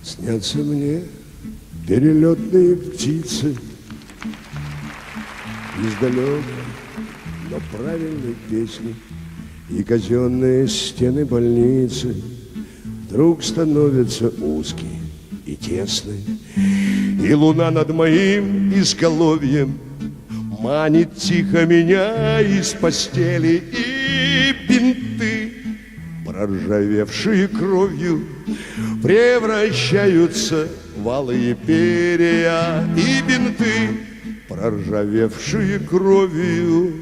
Снятся мне перелетные птицы из далекой, но правильной песни. И казенные стены больницы вдруг становятся узкие и тесные. И луна над моим изголовьем манит тихо меня из постели. И бинты, проржавевшие кровью, превращаются в алые перья. И бинты, проржавевшие кровью,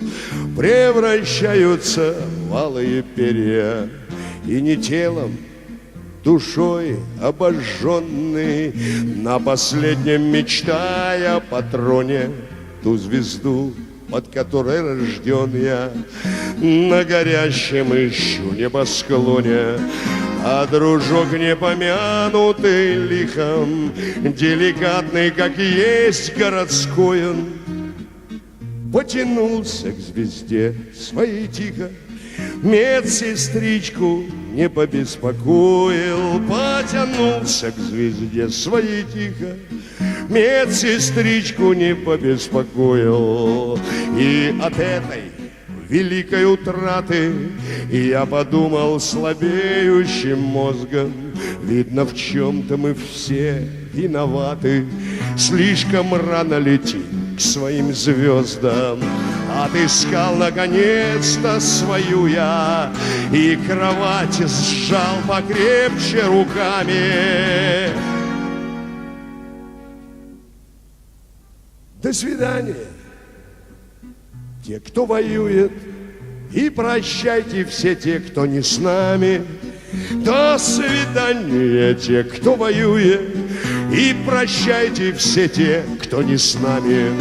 превращаются в алые перья. И не телом, душой обожженный, на последнем мечтая о патроне, ту звезду, под которой рожден я, на горящем ищу небосклоне. А дружок не помянутый лихом, деликатный, как есть городской он, потянулся к звезде своей тихо, медсестричку не побеспокоил. Потянулся к звезде своей тихо, медсестричку не побеспокоил. И от этой великой утраты я подумал слабеющим мозгом: видно, в чем-то мы все виноваты, слишком рано летим к своим звездам. Отыскал наконец-то свою я, и кровать сжал покрепче руками. До свидания, те, кто воюет, и прощайте все те, кто не с нами. До свидания, те, кто воюет, и прощайте все те, кто не с нами.